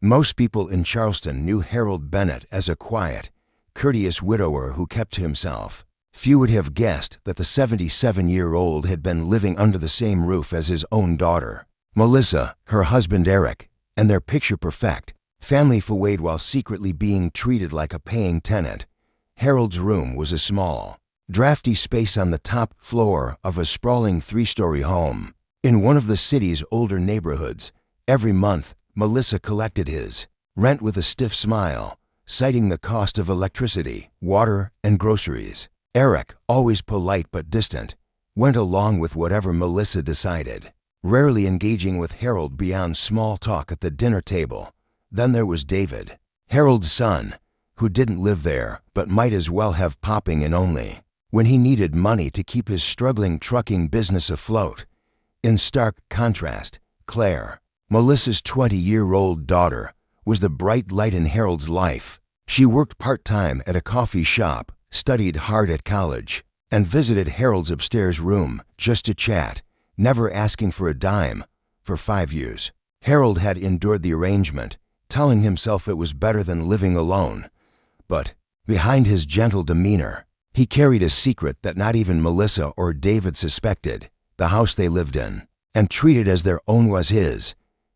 Most people in Charleston knew Harold Bennett as a quiet, courteous widower who kept to himself. Few would have guessed that the 77-year-old had been living under the same roof as his own daughter, Melissa, her husband Eric, and their picture-perfect family Fawade while secretly being treated like a paying tenant. Harold's room was a small, drafty space on the top floor of a sprawling 3-story home in one of the city's older neighborhoods. Every month, Melissa collected his rent with a stiff smile, citing the cost of electricity, water, and groceries. Eric, always polite but distant, went along with whatever Melissa decided, rarely engaging with Harold beyond small talk at the dinner table. Then there was David, Harold's son, who didn't live there but might as well have popping in only when he needed money to keep his struggling trucking business afloat. In stark contrast, Claire, Melissa's 20-year-old daughter, was the bright light in Harold's life. She worked part-time at a coffee shop, studied hard at college, and visited Harold's upstairs room just to chat, never asking for a dime. For 5 years, Harold had endured the arrangement, telling himself it was better than living alone. But behind his gentle demeanor, he carried a secret that not even Melissa or David suspected. The house they lived in, and treated as their own, was his.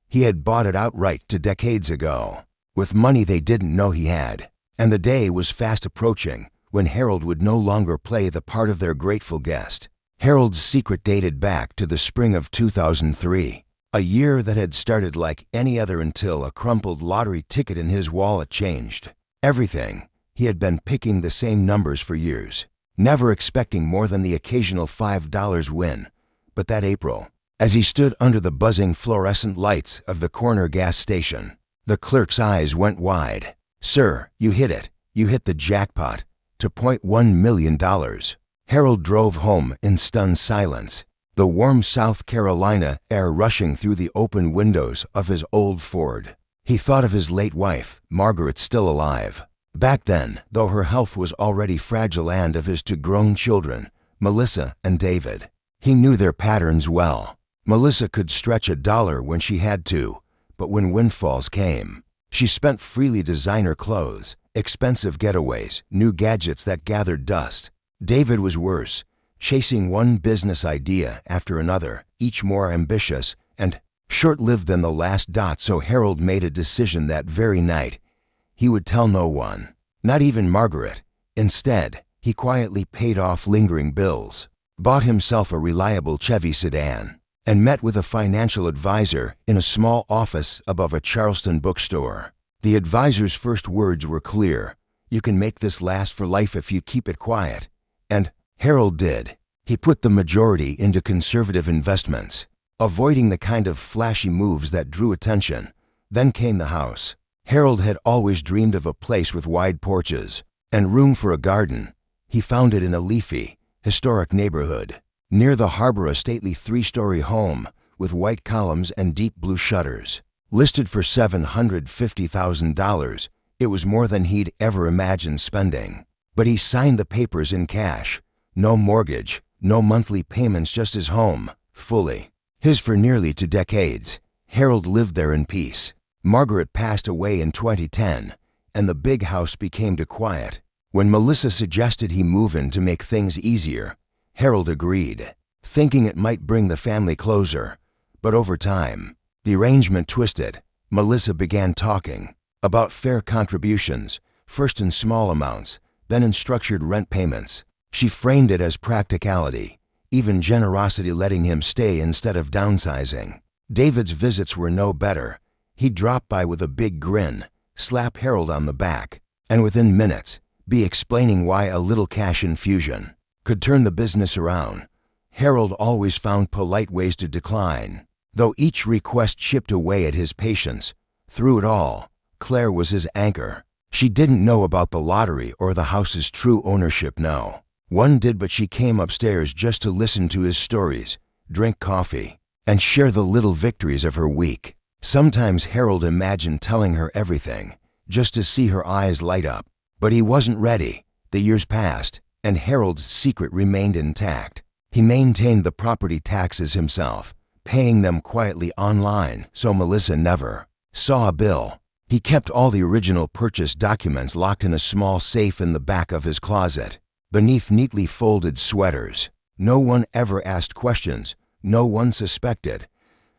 He had bought it outright decades ago, with money they didn't know he had, and the day was fast approaching when Harold would no longer play the part of their grateful guest. Harold's secret dated back to the spring of 2003, a year that had started like any other until a crumpled lottery ticket in his wallet changed everything. He had been picking the same numbers for years, never expecting more than the occasional $5 win. But that April, as he stood under the buzzing fluorescent lights of the corner gas station, the clerk's eyes went wide. "Sir, you hit it. You hit the jackpot. $2.1 million. Harold drove home in stunned silence, the warm South Carolina air rushing through the open windows of his old Ford. He thought of his late wife, Margaret, still alive back then, though her health was already fragile, and of his 2 grown children, Melissa and David. He knew their patterns well. Melissa could stretch $1 when she had to, but when windfalls came, she spent freely. Designer clothes, expensive getaways, new gadgets that gathered dust. David was worse, chasing one business idea after another, each more ambitious and short-lived than the last. So Harold made a decision that very night. He would tell no one, not even Margaret. Instead, he quietly paid off lingering bills, bought himself a reliable Chevy sedan, and met with a financial advisor in a small office above a Charleston bookstore. The advisor's first words were clear: "You can make this last for life if you keep it quiet." And Harold did. He put the majority into conservative investments, avoiding the kind of flashy moves that drew attention. Then came the house. Harold had always dreamed of a place with wide porches and room for a garden. He found it in a leafy, historic neighborhood near the harbor, a stately 3-story home with white columns and deep blue shutters. Listed for $750,000, it was more than he'd ever imagined spending. But he signed the papers in cash. No mortgage, no monthly payments, just his home, fully his for nearly 2 decades. Harold lived there in peace. Margaret passed away in 2010, and the big house became too quiet. When Melissa suggested he move in to make things easier, Harold agreed, thinking it might bring the family closer. But over time, the arrangement twisted. Melissa began talking about fair contributions, first in small amounts, then in structured rent payments. She framed it as practicality, even generosity, letting him stay instead of downsizing. David's visits were no better. He'd drop by with a big grin, slap Harold on the back, and within minutes be explaining why a little cash infusion could turn the business around. Harold always found polite ways to decline, though each request chipped away at his patience. Through it all, Claire was his anchor. She didn't know about the lottery or the house's true ownership, no one did, but she came upstairs just to listen to his stories, drink coffee, and share the little victories of her week. Sometimes Harold imagined telling her everything, just to see her eyes light up. But he wasn't ready. The years passed, and Harold's secret remained intact. He maintained the property taxes himself, paying them quietly online so Melissa never saw a bill. He kept all the original purchase documents locked in a small safe in the back of his closet, beneath neatly folded sweaters. No one ever asked questions. No one suspected.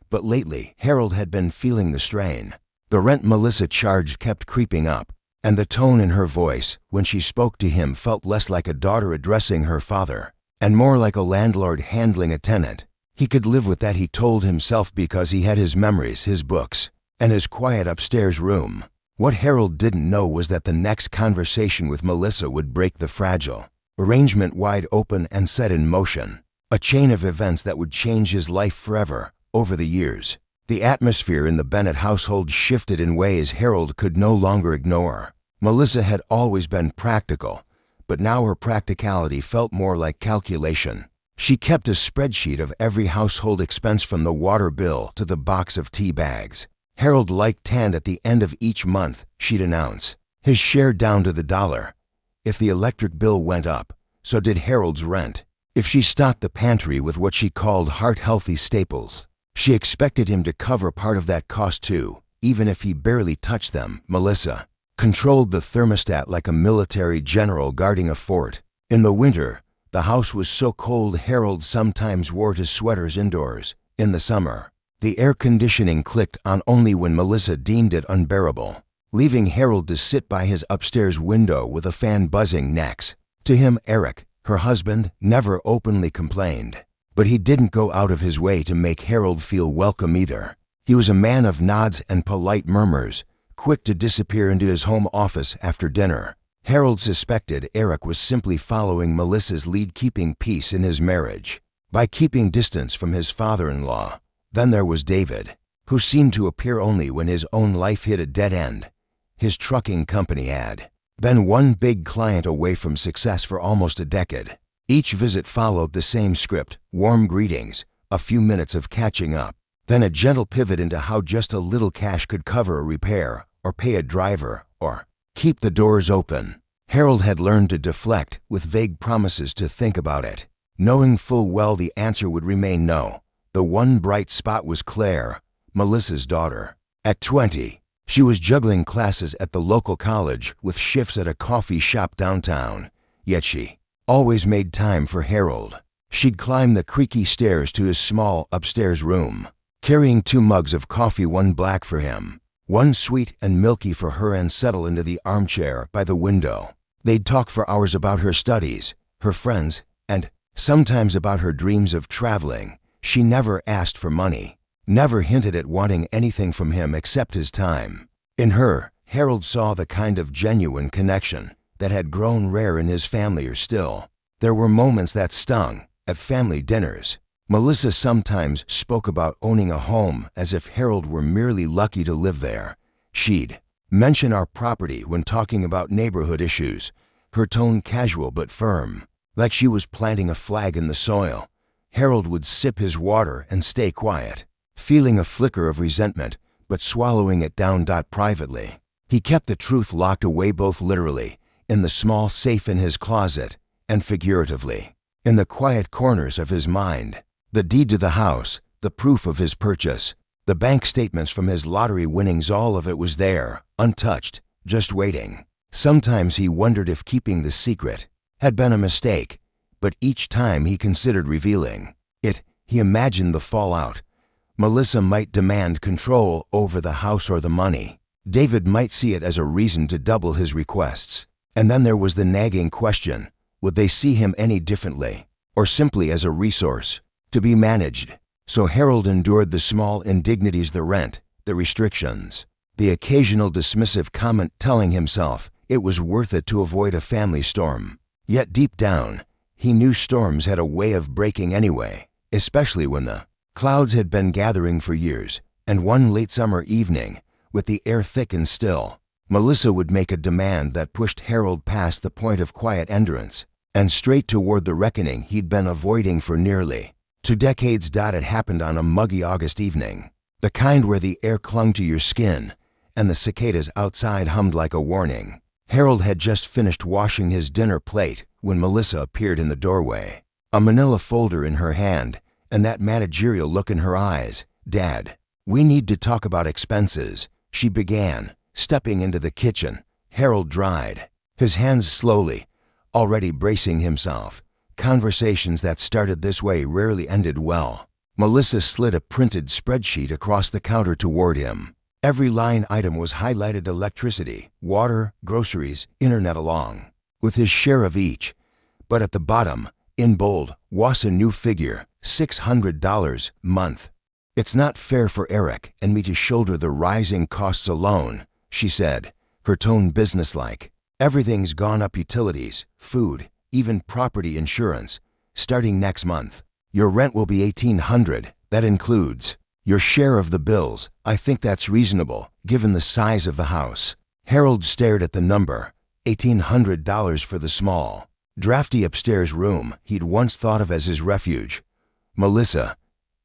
But lately, Harold had been feeling the strain. The rent Melissa charged kept creeping up, and the tone in her voice when she spoke to him felt less like a daughter addressing her father, and more like a landlord handling a tenant. He could live with that, he told himself, because he had his memories, his books, and his quiet upstairs room. What Harold didn't know was that the next conversation with Melissa would break the fragile arrangement wide open and set in motion a chain of events that would change his life forever. Over the years, the atmosphere in the Bennett household shifted in ways Harold could no longer ignore. Melissa had always been practical, but now her practicality felt more like calculation. She kept a spreadsheet of every household expense from the water bill to the box of tea bags. Harold liked tan at the end of each month, she'd announce, his share down to the dollar. If the electric bill went up, so did Harold's rent. If she stocked the pantry with what she called heart-healthy staples, she expected him to cover part of that cost too, even if he barely touched them. Melissa controlled the thermostat like a military general guarding a fort. In the winter, the house was so cold Harold sometimes wore his sweaters indoors. In the summer, the air conditioning clicked on only when Melissa deemed it unbearable, leaving Harold to sit by his upstairs window with a fan buzzing next to him. Eric, her husband, never openly complained, but he didn't go out of his way to make Harold feel welcome either. He was a man of nods and polite murmurs, quick to disappear into his home office after dinner. Harold suspected Eric was simply following Melissa's lead, keeping peace in his marriage by keeping distance from his father-in-law. Then there was David, who seemed to appear only when his own life hit a dead end. His trucking company had been one big client away from success for almost a decade. Each visit followed the same script: warm greetings, a few minutes of catching up, then a gentle pivot into how just a little cash could cover a repair, or pay a driver, or keep the doors open. Harold had learned to deflect with vague promises to think about it, knowing full well the answer would remain no. The one bright spot was Claire, Melissa's daughter. At 20, she was juggling classes at the local college with shifts at a coffee shop downtown, yet she always made time for Harold. She'd climb the creaky stairs to his small upstairs room, carrying 2 mugs of coffee, one black for him, one sweet and milky for her, and settle into the armchair by the window. They'd talk for hours about her studies, her friends, and sometimes about her dreams of traveling. She never asked for money, never hinted at wanting anything from him except his time. In her, Harold saw the kind of genuine connection that had grown rare in his family. Or still, there were moments that stung. At family dinners, Melissa sometimes spoke about owning a home as if Harold were merely lucky to live there. She'd mention our property when talking about neighborhood issues, her tone casual but firm, like she was planting a flag in the soil. Harold would sip his water and stay quiet, feeling a flicker of resentment, but swallowing it down. Privately, he kept the truth locked away, both literally in the small safe in his closet and figuratively in the quiet corners of his mind. The deed to the house, the proof of his purchase, the bank statements from his lottery winnings, all of it was there, untouched, just waiting. Sometimes he wondered if keeping the secret had been a mistake, but each time he considered revealing it, he imagined the fallout. Melissa might demand control over the house or the money. David might see it as a reason to double his requests. And then there was the nagging question: would they see him any differently, or simply as a resource to be managed? So Harold endured the small indignities, the rent, the restrictions, the occasional dismissive comment, telling himself it was worth it to avoid a family storm. Yet deep down, he knew storms had a way of breaking anyway, especially when the clouds had been gathering for years. And one late summer evening, with the air thick and still, Melissa would make a demand that pushed Harold past the point of quiet endurance and straight toward the reckoning he'd been avoiding for nearly 2 decades. It happened on a muggy August evening, the kind where the air clung to your skin and the cicadas outside hummed like a warning. Harold had just finished washing his dinner plate when Melissa appeared in the doorway, a manila folder in her hand and that managerial look in her eyes. "Dad, we need to talk about expenses," she began, Stepping into the kitchen, Harold dried, his hands slowly, already bracing himself. Conversations that started this way rarely ended well. Melissa slid a printed spreadsheet across the counter toward him. Every line item was highlighted: electricity, water, groceries, internet along with his share of each. But at the bottom, in bold, was a new figure: $600 month. It's not fair for Eric and me to shoulder the rising costs alone, she said, her tone businesslike. Everything's gone up: utilities, food, even property insurance. Starting next month, your rent will be $1,800. That includes your share of the bills. I think that's reasonable, given the size of the house. Harold stared at the number, $1,800 for the small, drafty upstairs room he'd once thought of as his refuge. Melissa,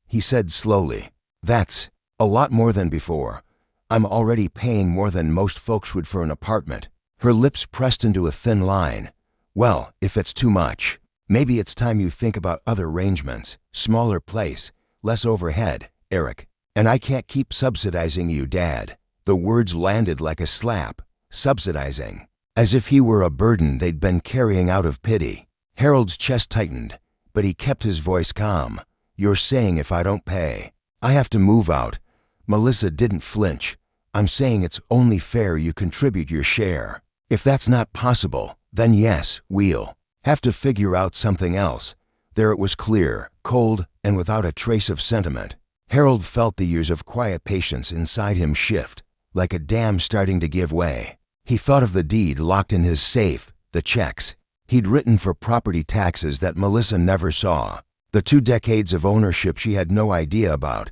he said slowly, that's a lot more than before. I'm already paying more than most folks would for an apartment. Her lips pressed into a thin line. Well, if it's too much, maybe it's time you think about other arrangements. Smaller place, less overhead, Eric. And I can't keep subsidizing you, Dad. The words landed like a slap. Subsidizing. As if he were a burden they'd been carrying out of pity. Harold's chest tightened, but he kept his voice calm. You're saying if I don't pay, I have to move out. Melissa didn't flinch. I'm saying it's only fair you contribute your share. If that's not possible, then yes, we'll have to figure out something else. There it was, clear, cold, and without a trace of sentiment. Harold felt the years of quiet patience inside him shift, like a dam starting to give way. He thought of the deed locked in his safe, the checks he'd written for property taxes that Melissa never saw, the 2 decades of ownership she had no idea about.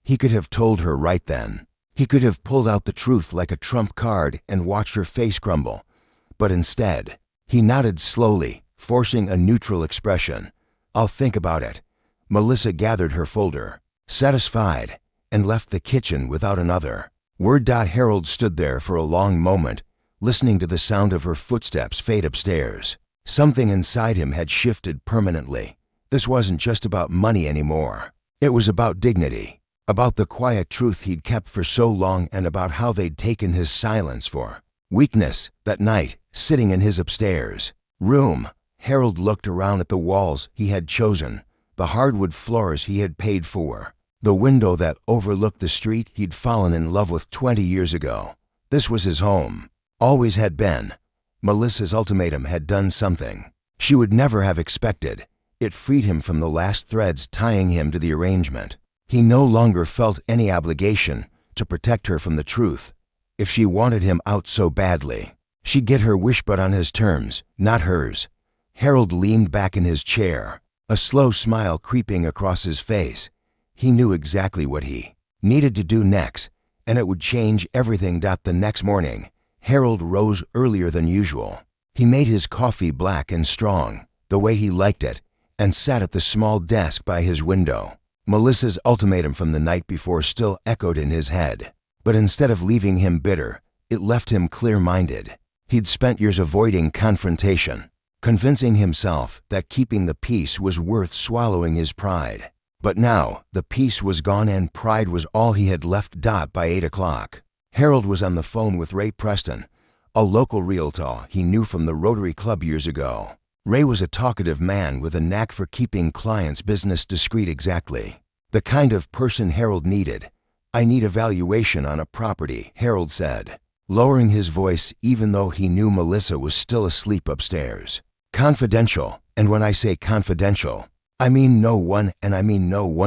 He could have told her right then. He could have pulled out the truth like a trump card and watched her face crumble. But instead, he nodded slowly, forcing a neutral expression. I'll think about it. Melissa gathered her folder, satisfied, and left the kitchen without another word. Harold stood there for a long moment, listening to the sound of her footsteps fade upstairs. Something inside him had shifted permanently. This wasn't just about money anymore. It was about dignity, about the quiet truth he'd kept for so long, and about how they'd taken his silence for weakness. That night, sitting in his upstairs room, Harold looked around at the walls he had chosen, the hardwood floors he had paid for, the window that overlooked the street he'd fallen in love with 20 years ago. This was his home. Always had been. Melissa's ultimatum had done something she would never have expected. It freed him from the last threads tying him to the arrangement. He no longer felt any obligation to protect her from the truth. If she wanted him out so badly, she'd get her wish, but on his terms, not hers. Harold leaned back in his chair, a slow smile creeping across his face. He knew exactly what he needed to do next, and it would change everything. The next morning, Harold rose earlier than usual. He made his coffee black and strong, the way he liked it, and sat at the small desk by his window. Melissa's ultimatum from the night before still echoed in his head, but instead of leaving him bitter, it left him clear-minded. He'd spent years avoiding confrontation, convincing himself that keeping the peace was worth swallowing his pride. But now, the peace was gone and pride was all he had left. By 8 o'clock, Harold was on the phone with Ray Preston, a local realtor he knew from the Rotary Club years ago. Ray was a talkative man with a knack for keeping clients' business discreet, exactly the kind of person Harold needed. I need a valuation on a property, Harold said, lowering his voice even though he knew Melissa was still asleep upstairs. Confidential, and when I say confidential, I mean no one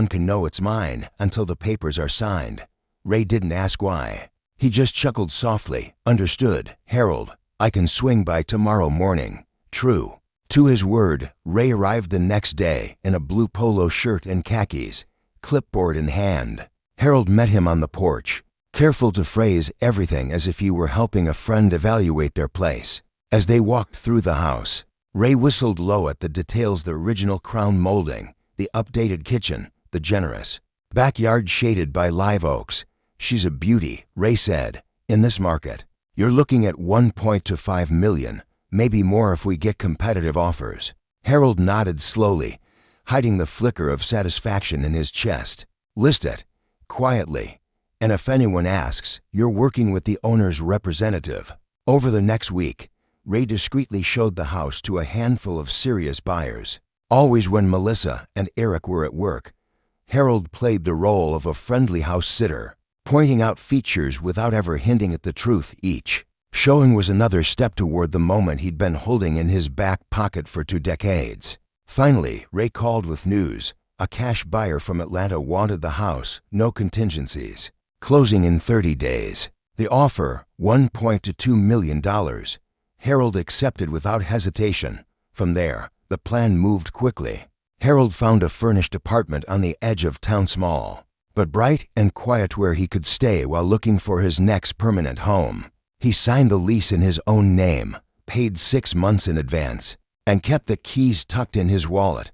can know it's mine until the papers are signed. Ray didn't ask why. He just chuckled softly. Understood, Harold. I can swing by tomorrow morning. True to his word, Ray arrived the next day in a blue polo shirt and khakis, clipboard in hand. Harold met him on the porch, careful to phrase everything as if he were helping a friend evaluate their place. As they walked through the house, Ray whistled low at the details: the original crown molding, the updated kitchen, the generous backyard shaded by live oaks. She's a beauty, Ray said. In this market, you're looking at $1.25 million, maybe more if we get competitive offers. Harold nodded slowly, hiding the flicker of satisfaction in his chest. List it. Quietly. And if anyone asks, you're working with the owner's representative. Over the next week, Ray discreetly showed the house to a handful of serious buyers. Always when Melissa and Eric were at work, Harold played the role of a friendly house sitter, pointing out features without ever hinting at the truth. Each showing was another step toward the moment he'd been holding in his back pocket for 2 decades. Finally, Ray called with news. A cash buyer from Atlanta wanted the house, no contingencies. Closing in 30 days. The offer, $1.2 million. Harold accepted without hesitation. From there, the plan moved quickly. Harold found a furnished apartment on the edge of town, small, but bright and quiet, where he could stay while looking for his next permanent home. He signed the lease in his own name, paid 6 months in advance, and kept the keys tucked in his wallet.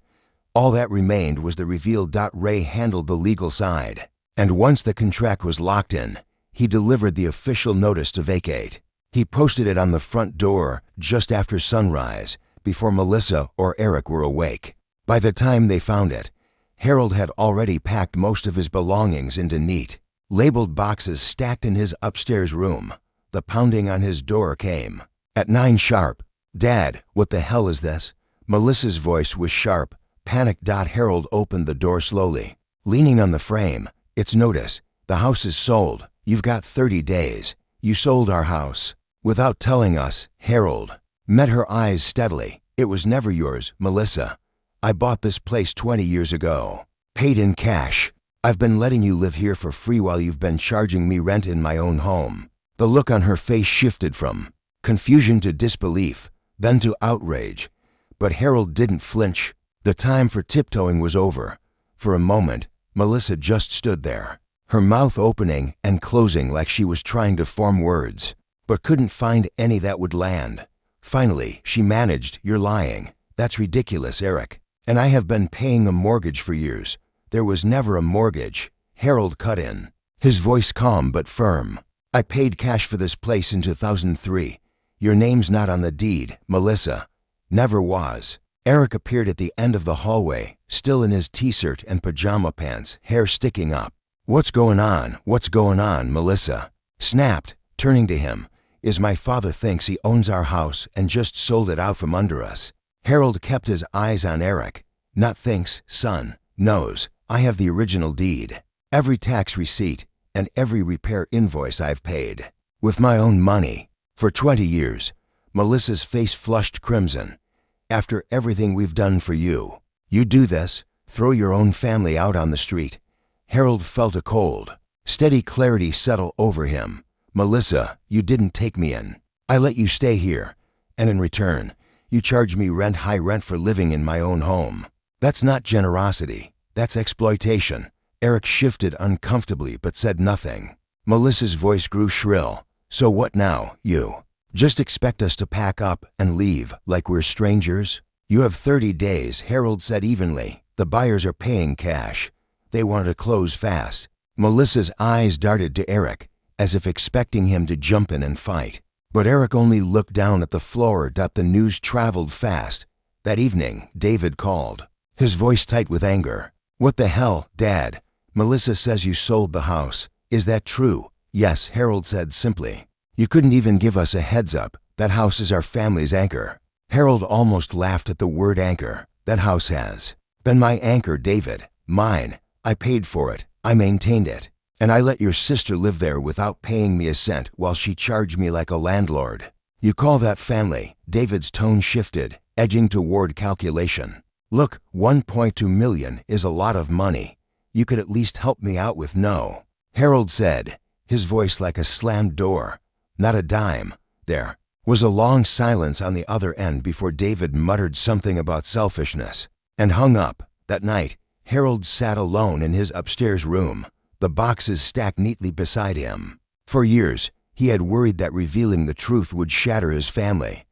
All that remained was the reveal. Ray handled the legal side, and once the contract was locked in, he delivered the official notice to vacate. He posted it on the front door just after sunrise, before Melissa or Eric were awake. By the time they found it, Harold had already packed most of his belongings into neat, labeled boxes stacked in his upstairs room. The pounding on his door came. At 9 sharp. "Dad, what the hell is this?" Melissa's voice was sharp, panicked. Harold opened the door slowly, leaning on the frame. "It's notice. The house is sold. You've got 30 days. You sold our house without telling us." Harold met her eyes steadily. "It was never yours, Melissa. I bought this place 20 years ago. Paid in cash. I've been letting you live here for free while you've been charging me rent in my own home." The look on her face shifted from confusion to disbelief, then to outrage. But Harold didn't flinch. The time for tiptoeing was over. For a moment, Melissa just stood there, her mouth opening and closing like she was trying to form words, but couldn't find any that would land. Finally, she managed. "You're lying. That's ridiculous, Eric. And I have been paying a mortgage for years." "There was never a mortgage," Harold cut in, his voice calm but firm. "I paid cash for this place in 2003. Your name's not on the deed, Melissa. Never was." Eric appeared at the end of the hallway, still in his t-shirt and pajama pants, hair sticking up. "What's going on? What's going on?" Melissa snapped, turning to him. "Is my father thinks he owns our house and just sold it out from under us." Harold kept his eyes on Eric. "Not thinks, son. Knows. I have the original deed. Every tax receipt and every repair invoice I've paid. With my own money. For 20 years. Melissa's face flushed crimson. "After everything we've done for you. You do this? Throw your own family out on the street?" Harold felt a cold, steady clarity settle over him. "Melissa, you didn't take me in. I let you stay here. And in return, you charge me high rent for living in my own home. That's not generosity. That's exploitation." Eric shifted uncomfortably but said nothing. Melissa's voice grew shrill. "So what now, you? Just expect us to pack up and leave like we're strangers?" "You have 30 days, Harold said evenly. "The buyers are paying cash. They want to close fast." Melissa's eyes darted to Eric, as if expecting him to jump in and fight. But Eric only looked down at the floor. The news traveled fast. That evening, David called, his voice tight with anger. "What the hell, Dad? Melissa says you sold the house. Is that true?" "Yes," Harold said simply. "You couldn't even give us a heads up. That house is our family's anchor." Harold almost laughed at the word anchor. "That house has been my anchor, David. Mine. I paid for it. I maintained it. And I let your sister live there without paying me a cent while she charged me like a landlord. You call that family?" David's tone shifted, edging toward calculation. "Look, $1.2 million is a lot of money. You could at least help me out with." "No," Harold said, his voice like a slammed door. "Not a dime." There was a long silence on the other end before David muttered something about selfishness and hung up. That night, Harold sat alone in his upstairs room, the boxes stacked neatly beside him. For years, he had worried that revealing the truth would shatter his family.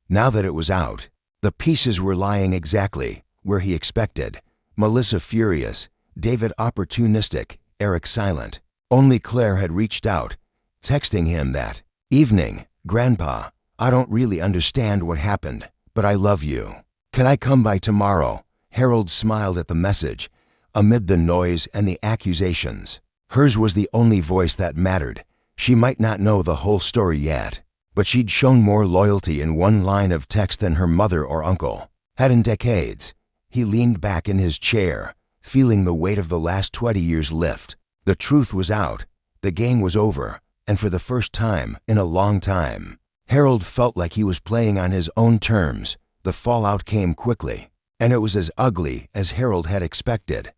Now that it was out, the pieces were lying exactly where he expected. Melissa furious, David opportunistic, Eric silent. Only Claire had reached out, texting him that evening, "Grandpa, I don't really understand what happened, but I love you. Can I come by tomorrow?" Harold smiled at the message, amid the noise and the accusations. Hers was the only voice that mattered. She might not know the whole story yet, but she'd shown more loyalty in one line of text than her mother or uncle had in decades. He leaned back in his chair, feeling the weight of the last 20 years lift. The truth was out. The game was over, and for the first time in a long time, Harold felt like he was playing on his own terms. The fallout came quickly, and it was as ugly as Harold had expected.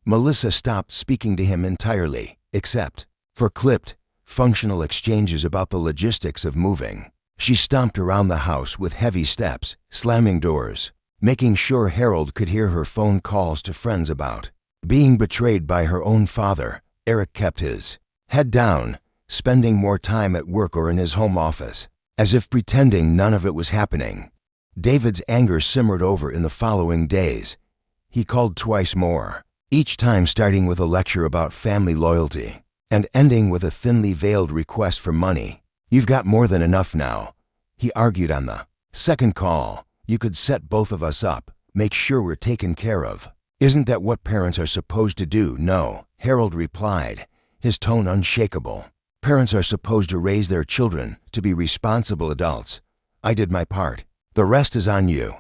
Melissa stopped speaking to him entirely, except for clipped, functional exchanges about the logistics of moving. She stomped around the house with heavy steps, slamming doors, making sure Harold could hear her phone calls to friends about being betrayed by her own father. Eric kept his head down, spending more time at work or in his home office, as if pretending none of it was happening. David's anger simmered over in the following days. He called twice more, each time starting with a lecture about family loyalty and ending with a thinly veiled request for money. "You've got more than enough now," he argued on the second call. "You could set both of us up, make sure we're taken care of." "Isn't that what parents are supposed to do?" "No," Harold replied, his tone unshakable. "Parents are supposed to raise their children to be responsible adults. I did my part. The rest is on you."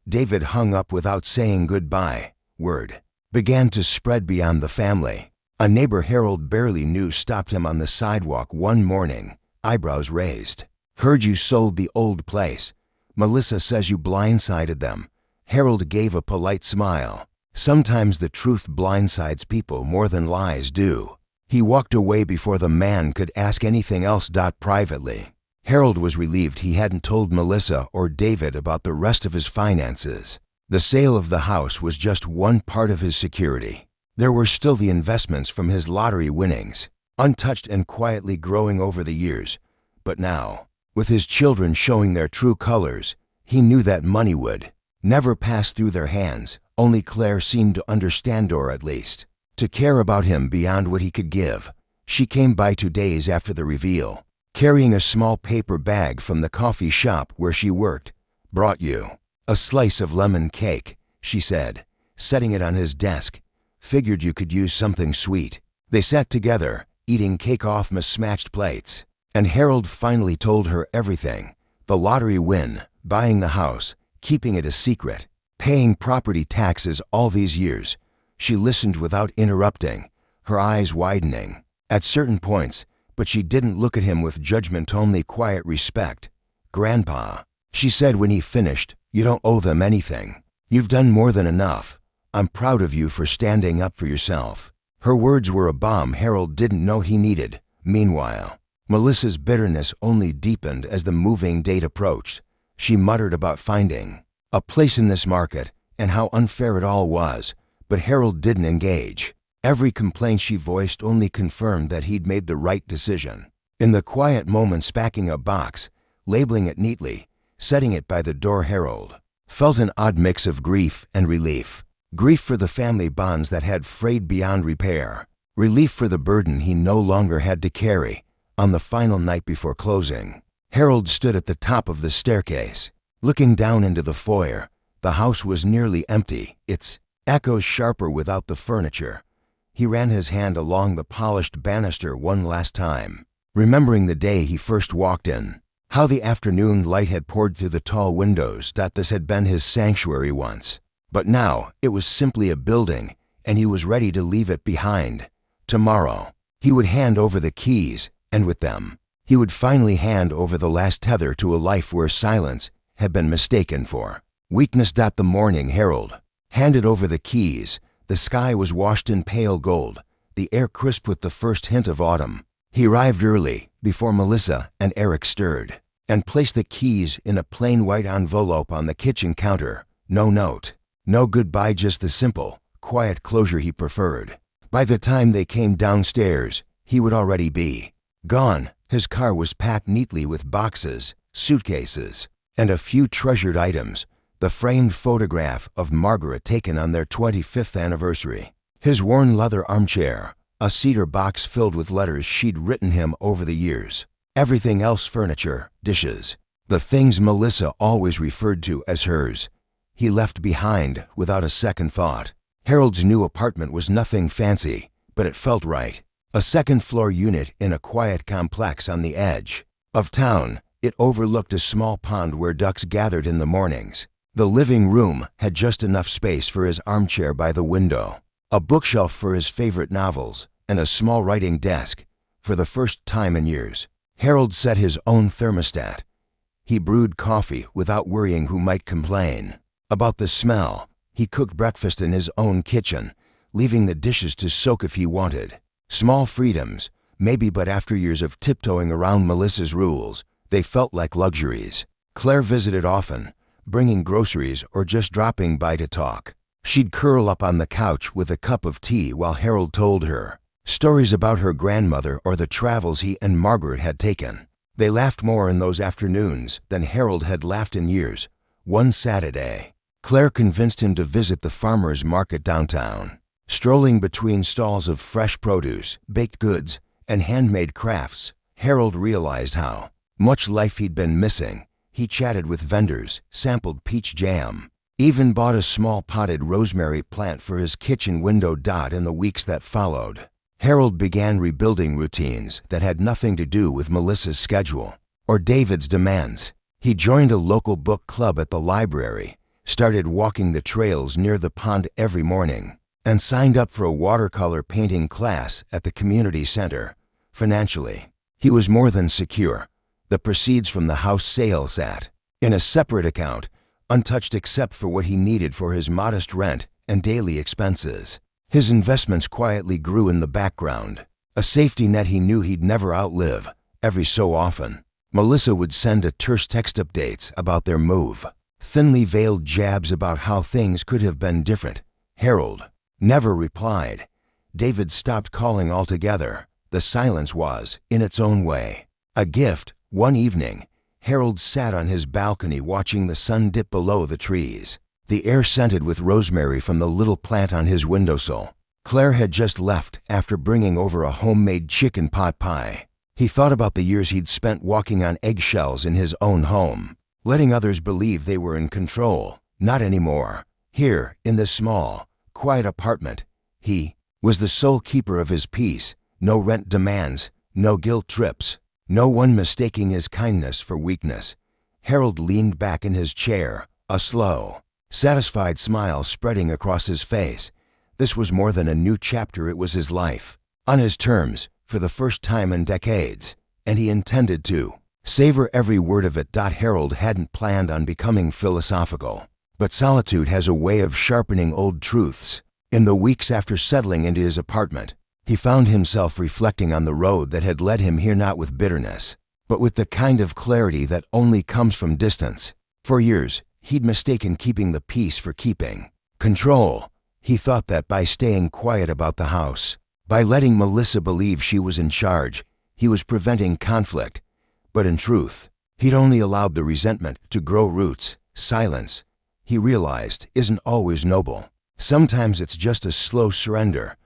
David hung up without saying goodbye. Word began to spread beyond the family. A neighbor Harold barely knew stopped him on the sidewalk one morning, eyebrows raised. "Heard you sold the old place. Melissa says you blindsided them." Harold gave a polite smile. Sometimes the truth blindsides people more than lies do. He walked away before the man could ask anything else. Privately, Harold was relieved he hadn't told Melissa or David about the rest of his finances. The sale of the house was just one part of his security. There were still the investments from his lottery winnings, untouched and quietly growing over the years. But now, with his children showing their true colors, he knew that money would never pass through their hands. Only Claire seemed to understand, or at least to care about him beyond what he could give. She came by 2 days after the reveal, carrying a small paper bag from the coffee shop where she worked. "Brought you a slice of lemon cake," she said, setting it on his desk. "Figured you could use something sweet." They sat together, eating cake off mismatched plates, and Harold finally told her everything. The lottery win, buying the house, keeping it a secret, paying property taxes all these years. She listened without interrupting, her eyes widening at certain points, but she didn't look at him with judgment, only quiet respect. "Grandpa," she said when he finished, "you don't owe them anything. You've done more than enough. I'm proud of you for standing up for yourself." Her words were a balm Harold didn't know he needed. Meanwhile, Melissa's bitterness only deepened as the moving date approached. She muttered about finding a place in this market and how unfair it all was, but Harold didn't engage. Every complaint she voiced only confirmed that he'd made the right decision. In the quiet moments, packing a box, labeling it neatly, setting it by the door, Harold felt an odd mix of grief and relief. Grief for the family bonds that had frayed beyond repair. Relief for the burden he no longer had to carry. On the final night before closing, Harold stood at the top of the staircase, looking down into the foyer. The house was nearly empty, its echoes sharper without the furniture. He ran his hand along the polished banister one last time, remembering the day he first walked in. How the afternoon light had poured through the tall windows. This had been his sanctuary once. But now it was simply a building, and he was ready to leave it behind. Tomorrow, he would hand over the keys, and with them, he would finally hand over the last tether to a life where silence had been mistaken for weakness. The morning Harold handed over the keys, the sky was washed in pale gold, the air crisp with the first hint of autumn. He arrived early, before Melissa and Eric stirred, and placed the keys in a plain white envelope on the kitchen counter. No note, no goodbye, just the simple, quiet closure he preferred. By the time they came downstairs, he would already be gone. His car was packed neatly with boxes, suitcases, and a few treasured items. The framed photograph of Margaret taken on their 25th anniversary. His worn leather armchair, a cedar box filled with letters she'd written him over the years. Everything else, furniture, dishes, the things Melissa always referred to as hers, he left behind without a second thought. Harold's new apartment was nothing fancy, but it felt right. A second-floor unit in a quiet complex on the edge of town. It overlooked a small pond where ducks gathered in the mornings. The living room had just enough space for his armchair by the window, a bookshelf for his favorite novels, and a small writing desk. For the first time in years, Harold set his own thermostat. He brewed coffee without worrying who might complain about the smell. He cooked breakfast in his own kitchen, leaving the dishes to soak if he wanted. Small freedoms, maybe, but after years of tiptoeing around Melissa's rules, they felt like luxuries. Claire visited often, bringing groceries or just dropping by to talk. She'd curl up on the couch with a cup of tea while Harold told her stories about her grandmother or the travels he and Margaret had taken. They laughed more in those afternoons than Harold had laughed in years. One Saturday, Claire convinced him to visit the farmer's market downtown. Strolling between stalls of fresh produce, baked goods, and handmade crafts, Harold realized how much life he'd been missing. He chatted with vendors, sampled peach jam, even bought a small potted rosemary plant for his kitchen window. In the weeks that followed, Harold began rebuilding routines that had nothing to do with Melissa's schedule or David's demands. He joined a local book club at the library, started walking the trails near the pond every morning, and signed up for a watercolor painting class at the community center. Financially, he was more than secure. The proceeds from the house sale sat in a separate account, untouched except for what he needed for his modest rent and daily expenses. His investments quietly grew in the background, a safety net he knew he'd never outlive. Every so often, Melissa would send a terse text updates about their move, thinly veiled jabs about how things could have been different. Harold never replied. David stopped calling altogether. The silence was, in its own way, a gift. One evening, Harold sat on his balcony watching the sun dip below the trees, the air scented with rosemary from the little plant on his windowsill. Claire had just left after bringing over a homemade chicken pot pie. He thought about the years he'd spent walking on eggshells in his own home, letting others believe they were in control. Not anymore. Here, in this small, quiet apartment, he was the sole keeper of his peace. No rent demands, no guilt trips, no one mistaking his kindness for weakness. Harold leaned back in his chair, a slow, satisfied smile spreading across his face. This was more than a new chapter, it was his life, on his terms, for the first time in decades, and he intended to savor every word of it. Harold hadn't planned on becoming philosophical, but solitude has a way of sharpening old truths. In the weeks after settling into his apartment, he found himself reflecting on the road that had led him here, not with bitterness, but with the kind of clarity that only comes from distance. For years, he'd mistaken keeping the peace for keeping control. He thought that by staying quiet about the house, by letting Melissa believe she was in charge, he was preventing conflict. But in truth, he'd only allowed the resentment to grow roots. Silence, he realized, isn't always noble. Sometimes it's just a slow surrender.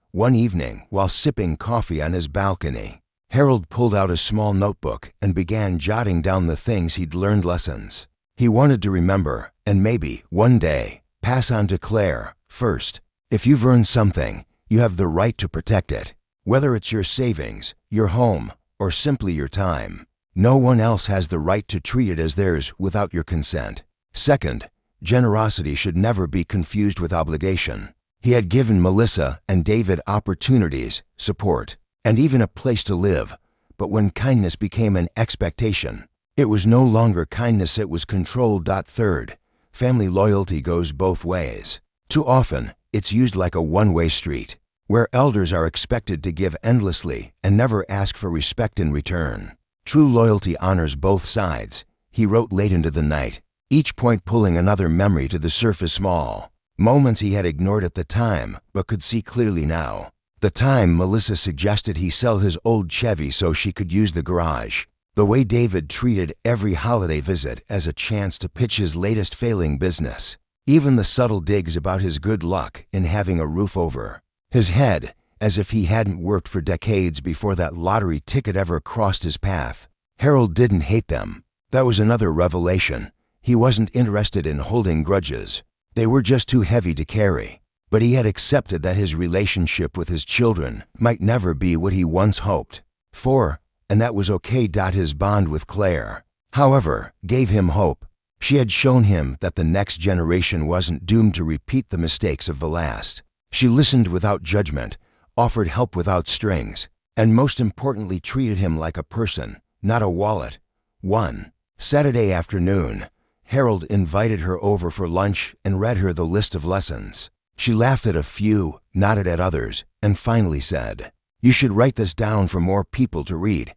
One evening, while sipping coffee on his balcony, Harold pulled out a small notebook and began jotting down the things he'd learned, lessons he wanted to remember, and maybe, one day, pass on to Claire. First, if you've earned something, you have the right to protect it. Whether it's your savings, your home, or simply your time, no one else has the right to treat it as theirs without your consent. Second, generosity should never be confused with obligation. He had given Melissa and David opportunities, support, and even a place to live. But when kindness became an expectation, it was no longer kindness, it was control. Third, family loyalty goes both ways. Too often, it's used like a one-way street, where elders are expected to give endlessly and never ask for respect in return. True loyalty honors both sides, he wrote late into the night, each point pulling another memory to the surface. Small moments he had ignored at the time, but could see clearly now. The time Melissa suggested he sell his old Chevy so she could use the garage. The way David treated every holiday visit as a chance to pitch his latest failing business. Even the subtle digs about his good luck in having a roof over his head, as if he hadn't worked for decades before that lottery ticket ever crossed his path. Harold didn't hate them. That was another revelation. He wasn't interested in holding grudges. They were just too heavy to carry. but he had accepted that his relationship with his children might never be what he once hoped for, and that was okay. His bond with Claire, however, gave him hope. She had shown him that the next generation wasn't doomed to repeat the mistakes of the last. She listened without judgment, offered help without strings, and most importantly treated him like a person, not a wallet. One Saturday afternoon, Harold invited her over for lunch and read her the list of lessons. She laughed at a few, nodded at others, and finally said, "You should write this down for more people to read.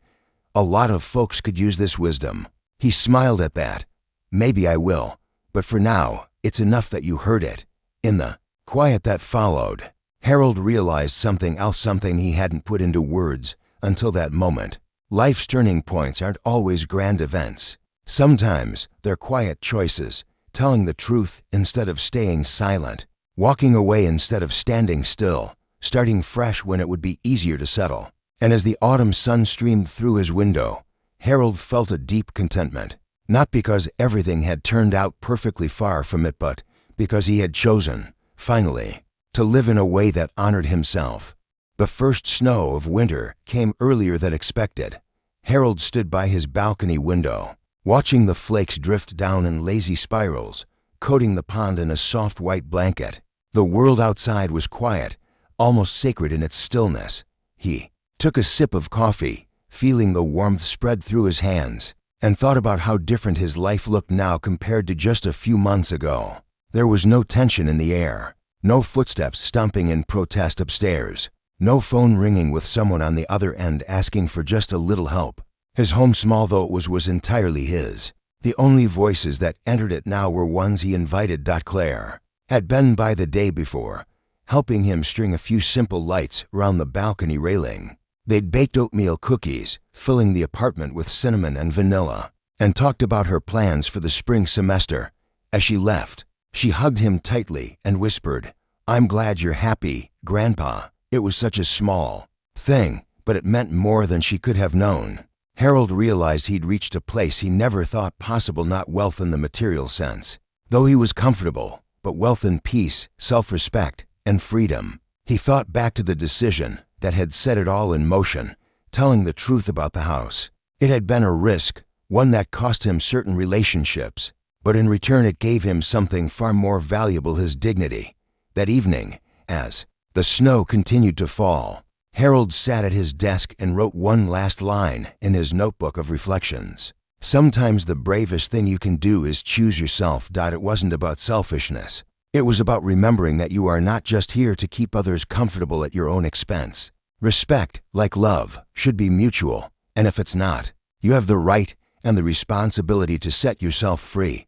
A lot of folks could use this wisdom." He smiled at that. "Maybe I will, but for now, it's enough that you heard it." In the quiet that followed, Harold realized something else, something he hadn't put into words until that moment. Life's turning points aren't always grand events. Sometimes they're quiet choices, telling the truth instead of staying silent, walking away instead of standing still, starting fresh when it would be easier to settle. And as the autumn sun streamed through his window, Harold felt a deep contentment, not because everything had turned out perfectly, far from it, but because he had chosen, finally, to live in a way that honored himself. The first snow of winter came earlier than expected. Harold stood by his balcony window, watching the flakes drift down in lazy spirals, coating the pond in a soft white blanket. The world outside was quiet, almost sacred in its stillness. He took a sip of coffee, feeling the warmth spread through his hands, and thought about how different his life looked now compared to just a few months ago. There was no tension in the air, no footsteps stomping in protest upstairs, no phone ringing with someone on the other end asking for just a little help. His home, small though it was entirely his. The only voices that entered it now were ones he invited. Claire had been by the day before, helping him string a few simple lights around the balcony railing. They'd baked oatmeal cookies, filling the apartment with cinnamon and vanilla, and talked about her plans for the spring semester. As she left, she hugged him tightly and whispered, "I'm glad you're happy, Grandpa." It was such a small thing, but it meant more than she could have known. Harold realized he'd reached a place he never thought possible, not wealth in the material sense, though he was comfortable, but wealth in peace, self-respect, and freedom. He thought back to the decision that had set it all in motion, telling the truth about the house. It had been a risk, one that cost him certain relationships, but in return it gave him something far more valuable, his dignity. That evening, as the snow continued to fall, Harold sat at his desk and wrote one last line in his notebook of reflections. "Sometimes the bravest thing you can do is choose yourself." It wasn't about selfishness. It was about remembering that you are not just here to keep others comfortable at your own expense. Respect, like love, should be mutual, and if it's not, you have the right and the responsibility to set yourself free.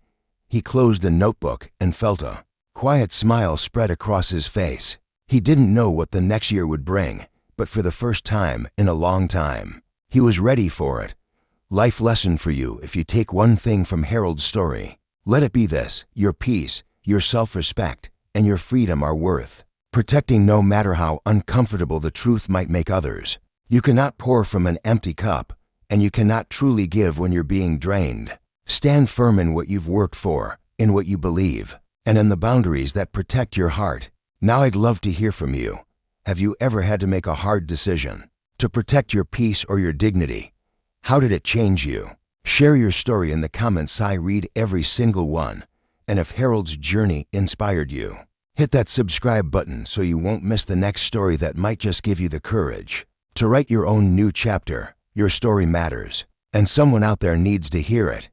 He closed the notebook and felt a quiet smile spread across his face. He didn't know what the next year would bring, but for the first time in a long time, he was ready for it. Life lesson for you: if you take one thing from Harold's story, let it be this: your peace, your self-respect, and your freedom are worth protecting, no matter how uncomfortable the truth might make others. You cannot pour from an empty cup, and you cannot truly give when you're being drained. Stand firm in what you've worked for, in what you believe, and in the boundaries that protect your heart. Now I'd love to hear from you. Have you ever had to make a hard decision to protect your peace or your dignity? How did it change you? Share your story in the comments. I read every single one. And if Harold's journey inspired you, hit that subscribe button so you won't miss the next story that might just give you the courage to write your own new chapter. Your story matters, and someone out there needs to hear it.